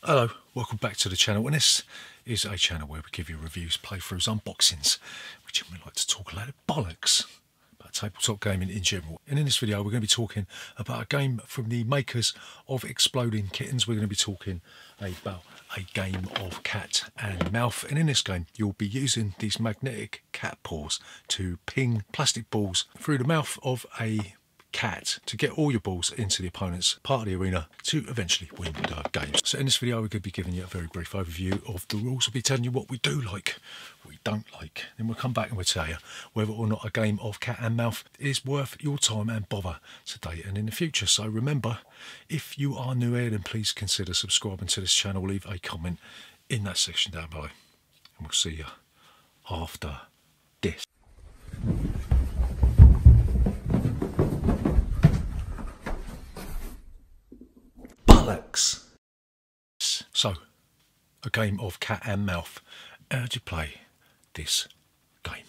Hello, welcome back to the channel, and this is a channel where we give you reviews, playthroughs, unboxings. We generally like to talk a lot of bollocks about tabletop gaming in general. And in this video we're going to be talking about a game from the makers of Exploding Kittens. We're going to be talking about a game of cat and mouse, and in this game you'll be using these magnetic cat paws to ping plastic balls through the mouth of a cat to get all your balls into the opponent's part of the arena to eventually win the game. So in this video we're going to be giving you a very brief overview of the rules. We'll be telling you what we do like, what we don't like, then we'll come back and we'll tell you whether or not a game of cat and mouse is worth your time and bother today and in the future. So remember, if you are new here, then please consider subscribing to this channel. Leave a comment in that section down below, and we'll see you after this. So, a game of cat and mouse. How do you play this game?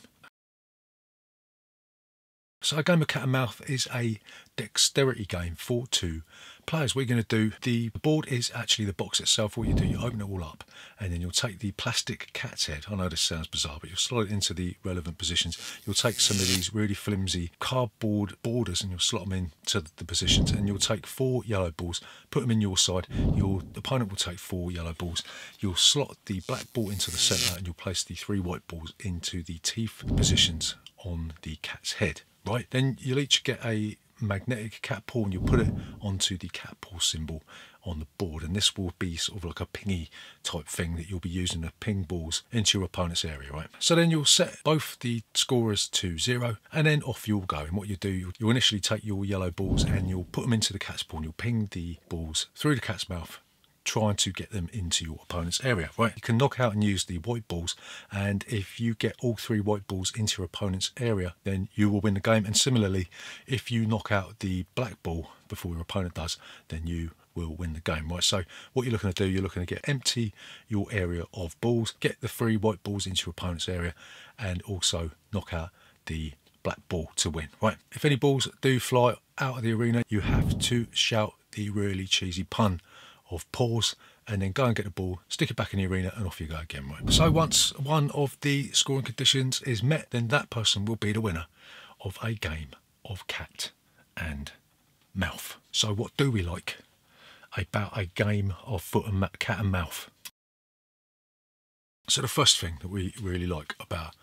So a game of cat and mouse is a dexterity game for two players. What you're going to do, the board is actually the box itself. What you do, you open it all up and then you'll take the plastic cat's head. I know this sounds bizarre, but you'll slot it into the relevant positions. You'll take some of these really flimsy cardboard borders and you'll slot them into the positions, and you'll take 4 yellow balls, put them in your side. Your opponent will take 4 yellow balls. You'll slot the black ball into the centre and you'll place the 3 white balls into the teeth positions on the cat's head. Right, then you'll each get a magnetic cat paw and you'll put it onto the cat paw symbol on the board, and this will be sort of like a pingy type thing that you'll be using to ping balls into your opponent's area, right? So then you'll set both the scorers to 0 and then off you'll go. And what you do, you'll initially take your yellow balls and you'll put them into the cat's paw and you'll ping the balls through the cat's mouth, trying to get them into your opponent's area, right? You can knock out and use the white balls, and if you get all 3 white balls into your opponent's area, then you will win the game. And similarly, if you knock out the black ball before your opponent does, then you will win the game, right? So what you're looking to do, you're looking to get empty your area of balls, get the 3 white balls into your opponent's area, and also knock out the black ball to win, right? If any balls do fly out of the arena, you have to shout the really cheesy pun of pause and then go and get the ball, stick it back in the arena, and off you go again, right? So once one of the scoring conditions is met, then that person will be the winner of a game of cat and mouse. So what do we like about a game of cat and mouse? So the first thing that we really like about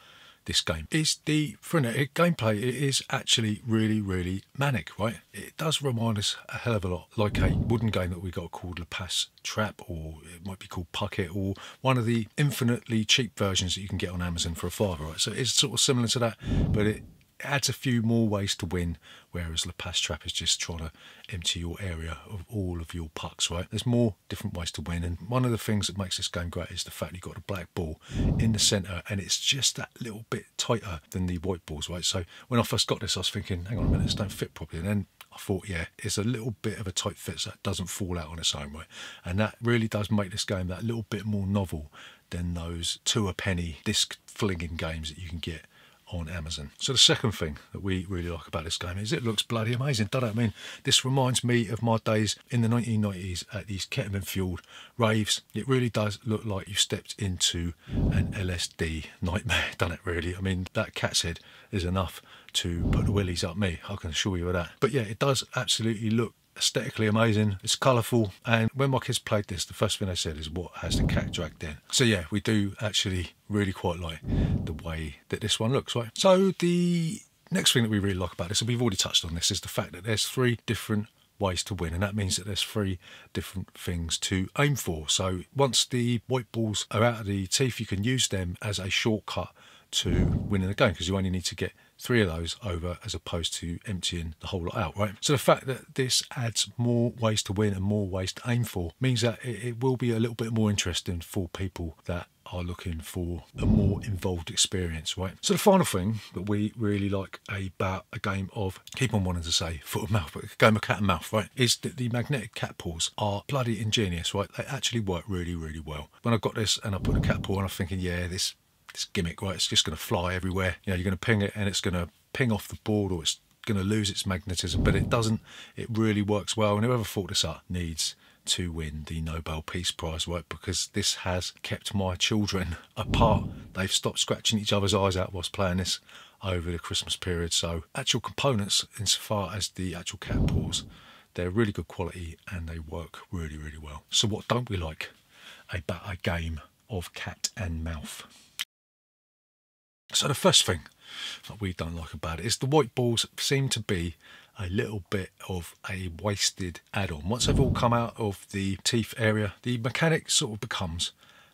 this game is the frenetic gameplay. It is actually really manic, right? It does remind us a hell of a lot like a wooden game that we got called La Passe Trap, or it might be called Pucket, or one of the infinitely cheap versions that you can get on Amazon for $5, right? So it's sort of similar to that, but it adds a few more ways to win, whereas La Passe Trap is just trying to empty your area of all of your pucks, right? There's more different ways to win, and one of the things that makes this game great is the fact you've got a black ball in the centre and it's just that little bit tighter than the white balls, right? So when I first got this I was thinking, hang on a minute, this don't fit properly, and then I thought, yeah, it's a little bit of a tight fit so it doesn't fall out on its own, right? And that really does make this game that little bit more novel than those 2 a penny disc flinging games that you can get on Amazon. So the second thing that we really like about this game is it looks bloody amazing, doesn't it? I mean, this reminds me of my days in the 1990s at these ketamine fueled raves. It really does look like you stepped into an LSD nightmare, doesn't it, really? I mean, that cat's head is enough to put the willies up me, I can assure you of that. But yeah, it does absolutely look aesthetically amazing. It's colourful, and when my kids played this, the first thing they said is, what has the cat dragged in? So yeah, we do actually really quite like the way that this one looks, right? So the next thing that we really like about this, and we've already touched on this, is the fact that there's 3 different ways to win, and that means that there's 3 different things to aim for. So once the white balls are out of the teeth, you can use them as a shortcut to winning the game, because you only need to get 3 of those over as opposed to emptying the whole lot out, right? So the fact that this adds more ways to win and more ways to aim for means that it will be a little bit more interesting for people that are looking for a more involved experience, right? So the final thing that we really like about a game of, keep on wanting to say foot and mouth, but a game of cat and mouse, right, is that the magnetic cat paws are bloody ingenious, right? They actually work really well. When I got this and I put a cat paw on, I'm thinking, yeah, this gimmick, right, it's just going to fly everywhere. You know, you're going to ping it and it's going to ping off the board, or it's going to lose its magnetism, but it doesn't. It really works well, and whoever thought this up needs to win the Nobel Peace Prize, right? Because this has kept my children apart. They've stopped scratching each other's eyes out whilst playing this over the Christmas period. So actual components, insofar as the actual cat paws, they're really good quality and they work really, really well. So what don't we like about a game of cat and mouse? So the first thing that we don't like about it is the white balls seem to be a little bit of a wasted add-on. Once they've all come out of the teeth area, the mechanic sort of becomes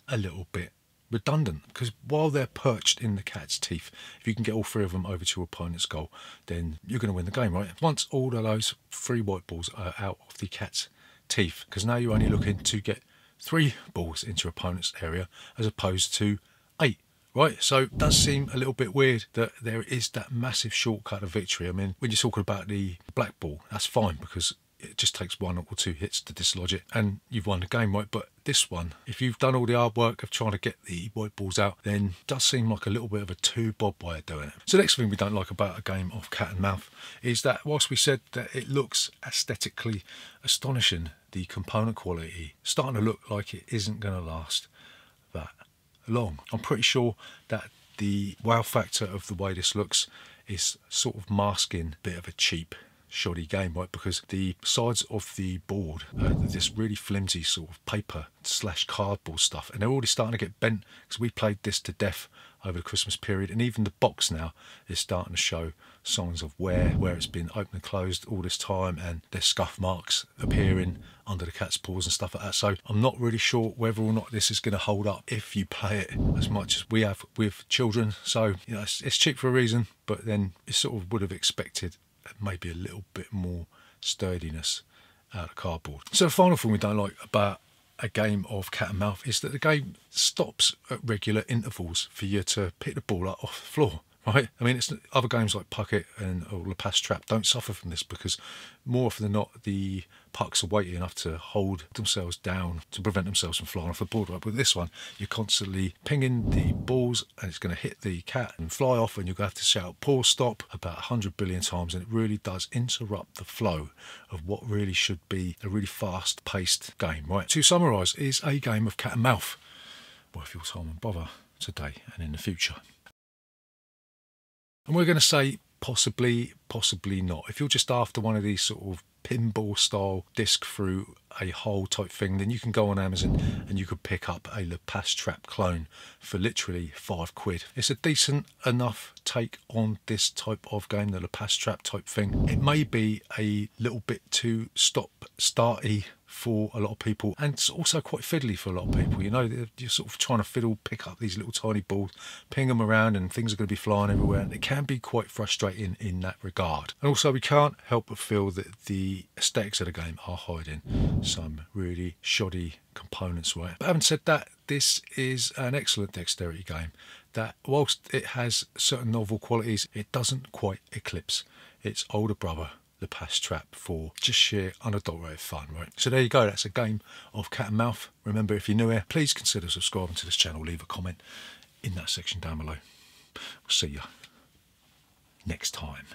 a little bit redundant, because while they're perched in the cat's teeth, if you can get all three of them over to your opponent's goal, then you're going to win the game, right? Once all of those 3 white balls are out of the cat's teeth, because now you're only looking to get 3 balls into your opponent's area as opposed to 8. Right, so it does seem a little bit weird that there is that massive shortcut of victory. I mean, when you're talking about the black ball, that's fine because it just takes 1 or 2 hits to dislodge it and you've won the game, right? But this one, if you've done all the hard work of trying to get the white balls out, then it does seem like a little bit of a 2-bob way of doing it. So the next thing we don't like about a game of cat and mouse is that whilst we said that it looks aesthetically astonishing, the component quality starting to look like it isn't going to last that long. I'm pretty sure that the wow factor of the way this looks is sort of masking a bit of a cheap, shoddy game, right? Because the sides of the board are this really flimsy sort of paper / cardboard stuff, and they're already starting to get bent because we played this to death over the Christmas period, and even the box now is starting to show signs of wear where it's been open and closed all this time, and there's scuff marks appearing under the cat's paws and stuff like that. So I'm not really sure whether or not this is going to hold up if you play it as much as we have with children. So, you know, it's cheap for a reason, but then you sort of would have expected maybe a little bit more sturdiness out of cardboard. So the final thing we don't like about a game of cat and mouse is that the game stops at regular intervals for you to pick the ball up off the floor, right? I mean, it's other games like Pucket and Le Passe Trap don't suffer from this because more often than not the pucks are weighty enough to hold themselves down to prevent themselves from flying off the board, right? But with this one, you're constantly pinging the balls and it's going to hit the cat and fly off, and you're going to have to shout "pause stop" about 100 billion times, and it really does interrupt the flow of what really should be a really fast-paced game, right? To summarise, is a game of cat and mouse worth your time and bother today and in the future? And we're going to say possibly, possibly not. If you're just after one of these sort of pinball style disc through a hole type thing, then you can go on Amazon and you could pick up a Le Passe Trap clone for literally £5. It's a decent enough take on this type of game, the Le Passe Trap type thing. It may be a little bit too stop-starty for a lot of people, and it's also quite fiddly for a lot of people. You know, you're sort of trying to pick up these little tiny balls, ping them around, and things are going to be flying everywhere, and it can be quite frustrating in that regard. And also, we can't help but feel that the aesthetics of the game are hiding some really shoddy components, right? But having said that, this is an excellent dexterity game that, whilst it has certain novel qualities, it doesn't quite eclipse its older brother, Le Passe Trap, for just sheer unadulterated fun, right? So there you go, that's a game of cat and mouse. Remember, if you're new here, please consider subscribing to this channel, leave a comment in that section down below. We'll see you next time.